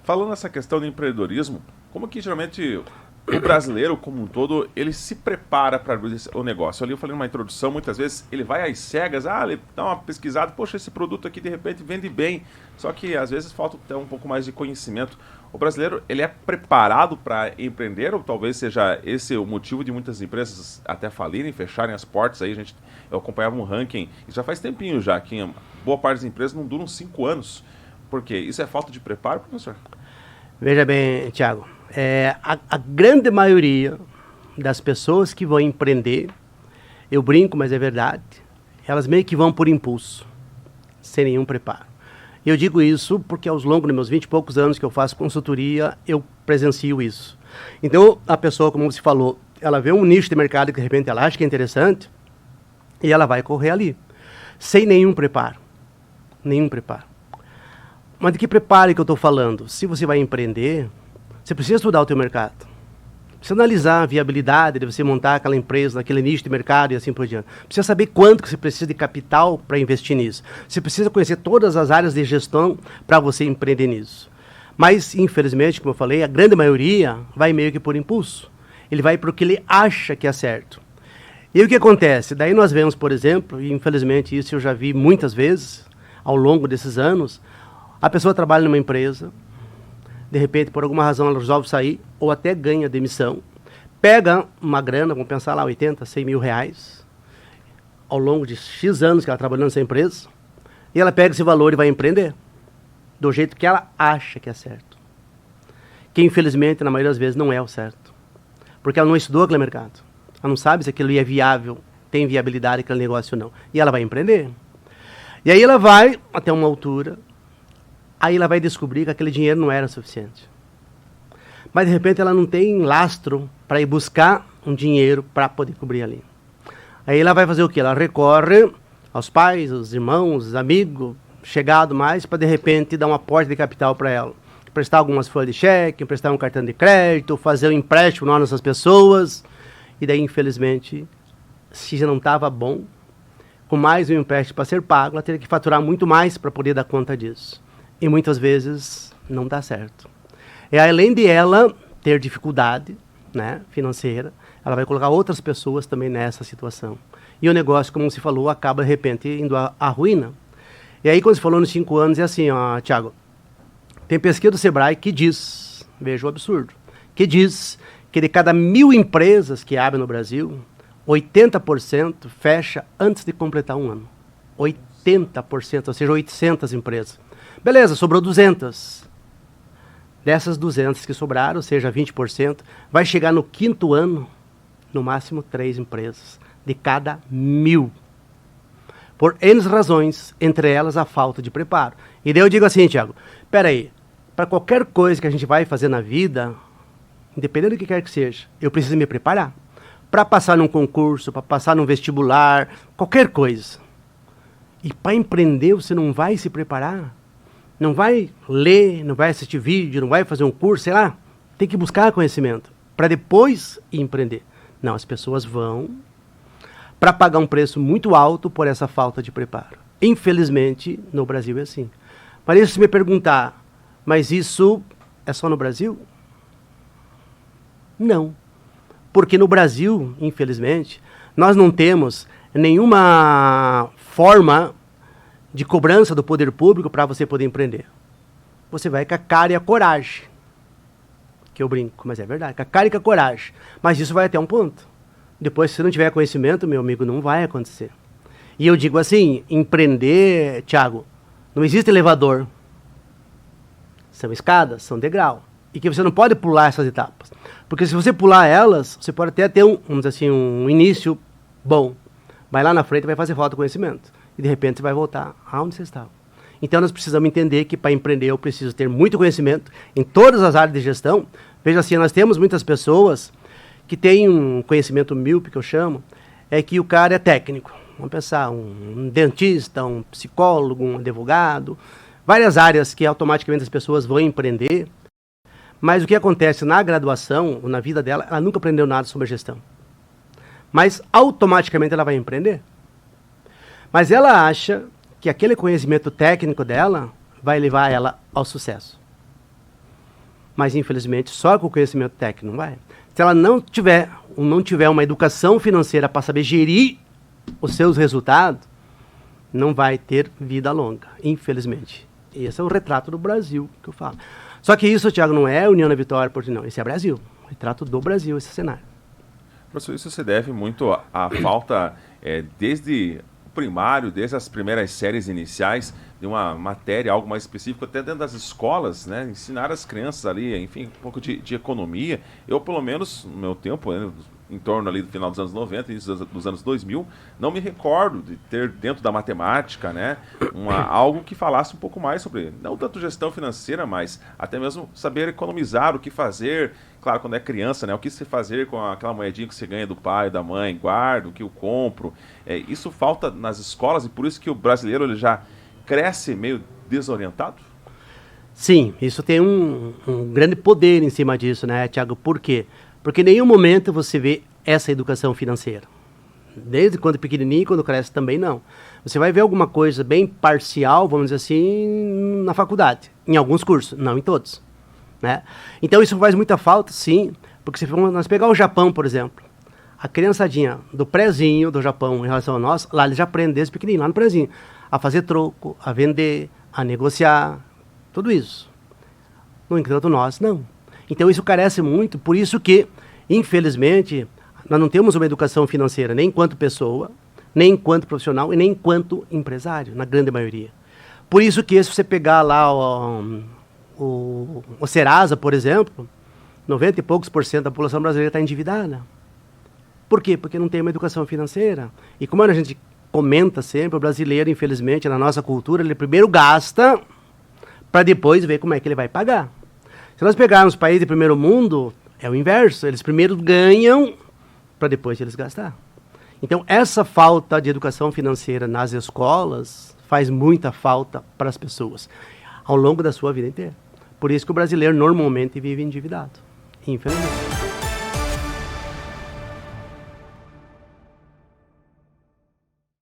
Falando nessa questão do empreendedorismo, como que geralmente o brasileiro como um todo, ele se prepara para o negócio? Ali eu falei numa introdução, muitas vezes ele vai às cegas, ele dá uma pesquisada, poxa, esse produto aqui de repente vende bem, só que às vezes falta até um pouco mais de conhecimento. O brasileiro, ele é preparado para empreender ou talvez seja esse o motivo de muitas empresas até falirem, fecharem as portas? Aí eu acompanhava um ranking, e já faz tempinho já, que boa parte das empresas não duram 5 anos. Por quê? Isso é falta de preparo, professor? Veja bem, Thiago, a grande maioria das pessoas que vão empreender, eu brinco, mas é verdade, elas meio que vão por impulso, sem nenhum preparo. Eu digo isso porque aos longos dos meus 20 e poucos anos que eu faço consultoria, eu presencio isso. Então, a pessoa, como você falou, ela vê um nicho de mercado que de repente ela acha que é interessante e ela vai correr ali, sem nenhum preparo. Nenhum preparo. Mas de que preparo que eu estou falando? Se você vai empreender, você precisa estudar o teu mercado. Precisa analisar a viabilidade de você montar aquela empresa naquele nicho de mercado e assim por diante. Precisa saber quanto que você precisa de capital para investir nisso. Você precisa conhecer todas as áreas de gestão para você empreender nisso. Mas, infelizmente, como eu falei, a grande maioria vai meio que por impulso. Ele vai para o que ele acha que é certo. E o que acontece? Daí nós vemos, por exemplo, e infelizmente isso eu já vi muitas vezes ao longo desses anos, a pessoa trabalha numa empresa, de repente, por alguma razão, ela resolve sair, ou até ganha demissão, pega uma grana, vamos pensar lá, 80, 100 mil reais, ao longo de X anos que ela trabalhou nessa empresa, e ela pega esse valor e vai empreender, do jeito que ela acha que é certo. Que, infelizmente, na maioria das vezes, não é o certo. Porque ela não estudou aquele mercado. Ela não sabe se aquilo é viável, tem viabilidade aquele negócio ou não. E ela vai empreender. E aí ela vai até uma altura, aí ela vai descobrir que aquele dinheiro não era suficiente. Mas, de repente, ela não tem lastro para ir buscar um dinheiro para poder cobrir ali. Aí ela vai fazer o quê? Ela recorre aos pais, aos irmãos, aos amigos, chegado mais, para, de repente, dar um aporte de capital para ela. Emprestar algumas folhas de cheque, emprestar um cartão de crédito, fazer um empréstimo para essas pessoas. E daí, infelizmente, se já não estava bom, com mais um empréstimo para ser pago, ela teria que faturar muito mais para poder dar conta disso. E muitas vezes não dá certo. E além de ela ter dificuldade, né, financeira, ela vai colocar outras pessoas também nessa situação. E o negócio, como se falou, acaba de repente indo à ruína. E aí, quando você falou nos 5 anos, é assim, ó, Thiago, tem pesquisa do Sebrae que diz, veja o absurdo, que diz que de cada 1.000 empresas que abrem no Brasil, 80% fecha antes de completar um ano. 80%, ou seja, 800 empresas. Beleza, sobrou 200. Dessas 200 que sobraram, ou seja, 20%, vai chegar no 5º ano, no máximo 3 empresas, de cada 1.000. Por N razões, entre elas a falta de preparo. E daí eu digo assim, Thiago, peraí, para qualquer coisa que a gente vai fazer na vida, independente do que quer que seja, eu preciso me preparar. Para passar num concurso, para passar num vestibular, qualquer coisa. E para empreender, você não vai se preparar? Não vai ler, não vai assistir vídeo, não vai fazer um curso, sei lá. Tem que buscar conhecimento para depois empreender. Não, as pessoas vão para pagar um preço muito alto por essa falta de preparo. Infelizmente, no Brasil é assim. Mas se me perguntar, mas isso é só no Brasil? Não. Porque no Brasil, infelizmente, nós não temos nenhuma forma de cobrança do poder público para você poder empreender. Você vai com a cara e a coragem. Que eu brinco, mas é verdade. Com a cara e com a coragem. Mas isso vai até um ponto. Depois, se você não tiver conhecimento, meu amigo, não vai acontecer. E eu digo assim, empreender, Thiago, não existe elevador. São escadas, são degrau. E que você não pode pular essas etapas. Porque se você pular elas, você pode até ter vamos dizer assim, um início bom. Vai lá na frente e vai fazer falta de conhecimento. E de repente você vai voltar aonde você estava. Então nós precisamos entender que para empreender eu preciso ter muito conhecimento em todas as áreas de gestão. Veja assim, nós temos muitas pessoas que têm um conhecimento míope, que eu chamo, é que o cara é técnico. Vamos pensar, um dentista, um psicólogo, um advogado, várias áreas que automaticamente as pessoas vão empreender. Mas o que acontece na graduação, ou na vida dela, ela nunca aprendeu nada sobre gestão. Mas automaticamente ela vai empreender. Mas ela acha que aquele conhecimento técnico dela vai levar ela ao sucesso. Mas, infelizmente, só com o conhecimento técnico não vai. Se ela não tiver uma educação financeira para saber gerir os seus resultados, não vai ter vida longa, infelizmente. Esse é o retrato do Brasil que eu falo. Só que isso, Thiago, não é União da Vitória, não. Esse é Brasil. O retrato do Brasil, esse cenário. Professor, isso se deve muito à falta, desde o primário, desde as primeiras séries iniciais, de uma matéria, algo mais específico, até dentro das escolas, né? Ensinar as crianças ali, enfim, um pouco de economia. Eu, pelo menos, no meu tempo, né, em torno ali do final dos anos 90, início dos anos 2000, não me recordo de ter dentro da matemática, né, algo que falasse um pouco mais sobre, não tanto gestão financeira, mas até mesmo saber economizar, o que fazer, claro, quando é criança, né, o que se fazer com aquela moedinha que você ganha do pai, da mãe, guardo, o que eu compro. Isso falta nas escolas e por isso que o brasileiro ele já cresce meio desorientado? Sim, isso tem um grande poder em cima disso, né, Thiago? Por quê? Porque em nenhum momento você vê essa educação financeira. Desde quando pequenininho, quando cresce também não. Você vai ver alguma coisa bem parcial, vamos dizer assim, na faculdade. Em alguns cursos, não em todos. Né? Então isso faz muita falta, sim. Porque se nós pegar o Japão, por exemplo, a criançadinha do prézinho do Japão em relação a nós, lá eles já aprendem desde pequenininho, lá no prézinho, a fazer troco, a vender, a negociar, tudo isso. No entanto, nós não. Então isso carece muito, por isso que, infelizmente, nós não temos uma educação financeira, nem enquanto pessoa, nem enquanto profissional e nem enquanto empresário, na grande maioria. Por isso que, se você pegar lá o Serasa, por exemplo, 90 e poucos % da população brasileira está endividada. Por quê? Porque não tem uma educação financeira. E como a gente comenta sempre, o brasileiro, infelizmente, na nossa cultura, ele primeiro gasta para depois ver como é que ele vai pagar. Se nós pegarmos países de primeiro mundo, é o inverso. Eles primeiro ganham para depois eles gastar. Então, essa falta de educação financeira nas escolas faz muita falta para as pessoas ao longo da sua vida inteira. Por isso que o brasileiro normalmente vive endividado, infelizmente.